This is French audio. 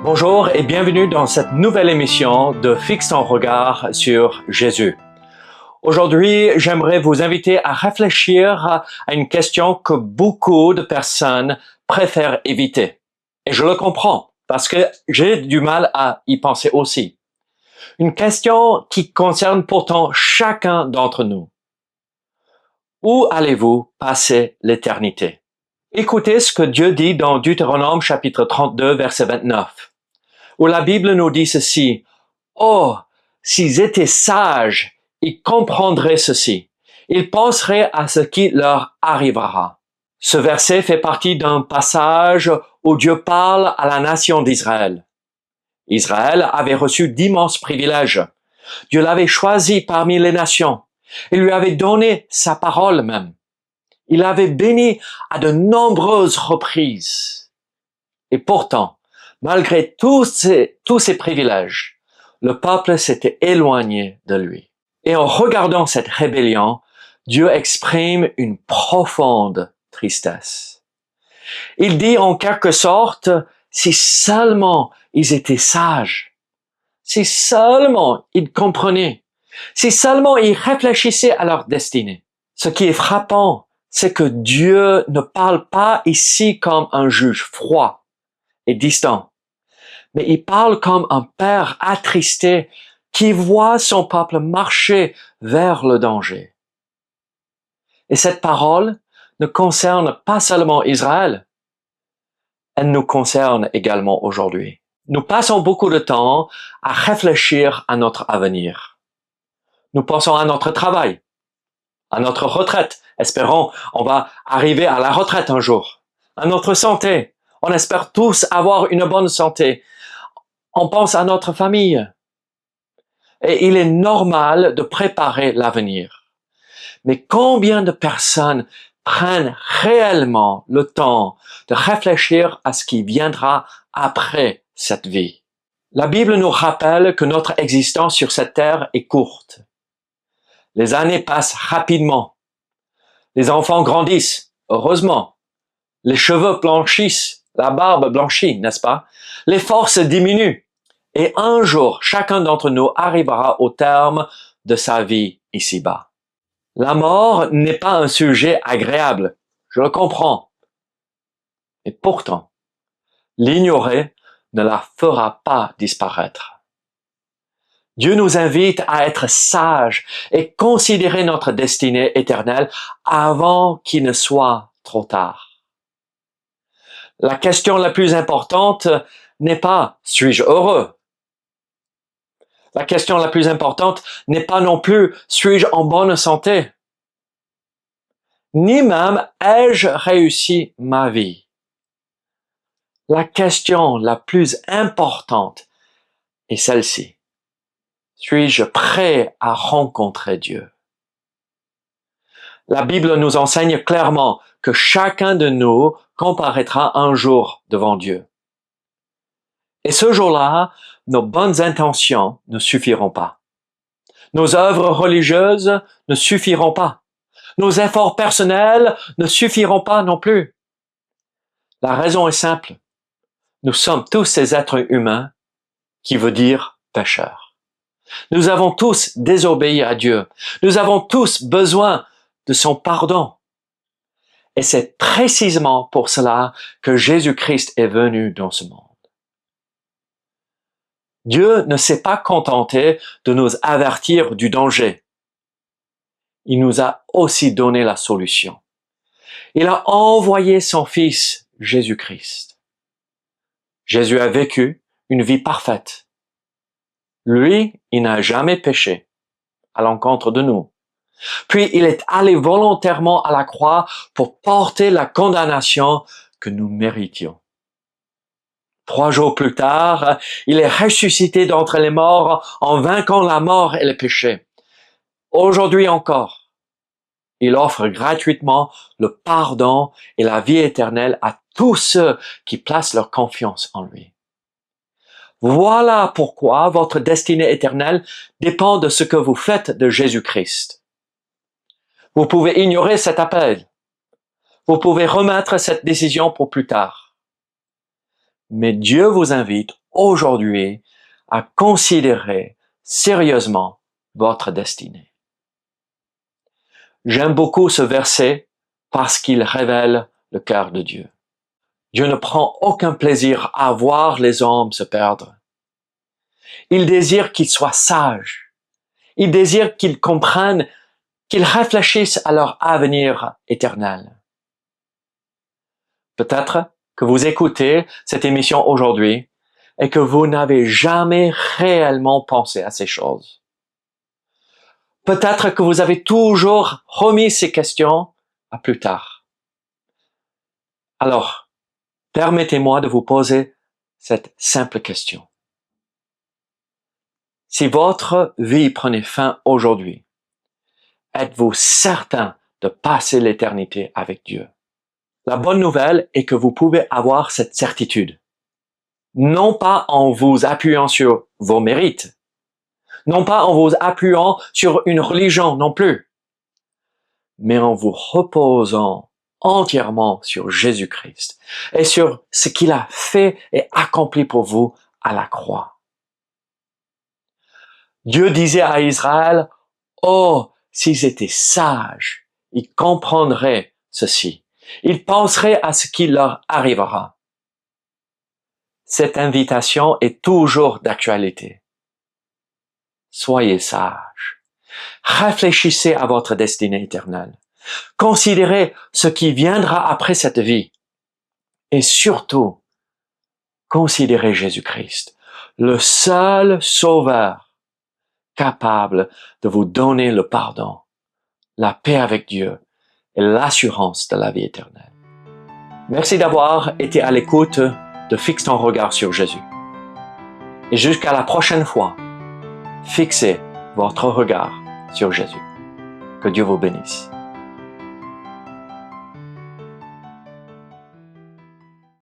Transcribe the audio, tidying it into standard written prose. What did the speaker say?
Bonjour et bienvenue dans cette nouvelle émission de Fixe ton regard sur Jésus. Aujourd'hui, j'aimerais vous inviter à réfléchir à une question que beaucoup de personnes préfèrent éviter. Et je le comprends parce que j'ai du mal à y penser aussi. Une question qui concerne pourtant chacun d'entre nous. Où allez-vous passer l'éternité? Écoutez ce que Dieu dit dans Deutéronome chapitre 32, verset 29, où la Bible nous dit ceci: « Oh, s'ils étaient sages, ils comprendraient ceci. Ils penseraient à ce qui leur arrivera. » Ce verset fait partie d'un passage où Dieu parle à la nation d'Israël. Israël avait reçu d'immenses privilèges. Dieu l'avait choisi parmi les nations. Il lui avait donné sa parole même. Il l'avait béni à de nombreuses reprises. Et pourtant, malgré tous ces privilèges, le peuple s'était éloigné de lui. Et en regardant cette rébellion, Dieu exprime une profonde tristesse. Il dit en quelque sorte, si seulement ils étaient sages, si seulement ils comprenaient, si seulement ils réfléchissaient à leur destinée. Ce qui est frappant, c'est que Dieu ne parle pas ici comme un juge froid et distant, mais il parle comme un père attristé qui voit son peuple marcher vers le danger. Et cette parole ne concerne pas seulement Israël, elle nous concerne également aujourd'hui. Nous passons beaucoup de temps à réfléchir à notre avenir. Nous pensons à notre travail, à notre retraite. Espérons, on va arriver à la retraite un jour. À notre santé. On espère tous avoir une bonne santé. On pense à notre famille. Et il est normal de préparer l'avenir. Mais combien de personnes prennent réellement le temps de réfléchir à ce qui viendra après cette vie? La Bible nous rappelle que notre existence sur cette terre est courte. Les années passent rapidement. Les enfants grandissent, heureusement. Les cheveux blanchissent, la barbe blanchit, n'est-ce pas? Les forces diminuent. Et un jour, chacun d'entre nous arrivera au terme de sa vie ici-bas. La mort n'est pas un sujet agréable, je le comprends. Et pourtant, l'ignorer ne la fera pas disparaître. Dieu nous invite à être sages et considérer notre destinée éternelle avant qu'il ne soit trop tard. La question la plus importante n'est pas « suis-je heureux ?» La question la plus importante n'est pas non plus « suis-je en bonne santé ?» Ni même « ai-je réussi ma vie ?» La question la plus importante est celle-ci. Suis-je prêt à rencontrer Dieu? La Bible nous enseigne clairement que chacun de nous comparaîtra un jour devant Dieu. Et ce jour-là, nos bonnes intentions ne suffiront pas. Nos œuvres religieuses ne suffiront pas. Nos efforts personnels ne suffiront pas non plus. La raison est simple. Nous sommes tous ces êtres humains qui veut dire pécheurs. Nous avons tous désobéi à Dieu. Nous avons tous besoin de son pardon. Et c'est précisément pour cela que Jésus-Christ est venu dans ce monde. Dieu ne s'est pas contenté de nous avertir du danger. Il nous a aussi donné la solution. Il a envoyé son Fils, Jésus-Christ. Jésus a vécu une vie parfaite. Lui, il n'a jamais péché à l'encontre de nous. Puis il est allé volontairement à la croix pour porter la condamnation que nous méritions. 3 jours plus tard, il est ressuscité d'entre les morts en vainquant la mort et le péché. Aujourd'hui encore, il offre gratuitement le pardon et la vie éternelle à tous ceux qui placent leur confiance en lui. Voilà pourquoi votre destinée éternelle dépend de ce que vous faites de Jésus-Christ. Vous pouvez ignorer cet appel. Vous pouvez remettre cette décision pour plus tard. Mais Dieu vous invite aujourd'hui à considérer sérieusement votre destinée. J'aime beaucoup ce verset parce qu'il révèle le cœur de Dieu. Dieu ne prend aucun plaisir à voir les hommes se perdre. Il désire qu'ils soient sages. Il désire qu'ils comprennent, qu'ils réfléchissent à leur avenir éternel. Peut-être que vous écoutez cette émission aujourd'hui et que vous n'avez jamais réellement pensé à ces choses. Peut-être que vous avez toujours remis ces questions à plus tard. Alors, permettez-moi de vous poser cette simple question. Si votre vie prenait fin aujourd'hui, êtes-vous certain de passer l'éternité avec Dieu? La bonne nouvelle est que vous pouvez avoir cette certitude. Non pas en vous appuyant sur vos mérites, non pas en vous appuyant sur une religion non plus, mais en vous reposant entièrement sur Jésus-Christ et sur ce qu'il a fait et accompli pour vous à la croix. Dieu disait à Israël, « Oh, s'ils étaient sages, ils comprendraient ceci. Ils penseraient à ce qui leur arrivera. » Cette invitation est toujours d'actualité. Soyez sages. Réfléchissez à votre destinée éternelle. Considérez ce qui viendra après cette vie. Et surtout, considérez Jésus-Christ, le seul sauveur capable de vous donner le pardon, la paix avec Dieu et l'assurance de la vie éternelle. Merci d'avoir été à l'écoute de Fixe ton regard sur Jésus. Et jusqu'à la prochaine fois, fixez votre regard sur Jésus. Que Dieu vous bénisse.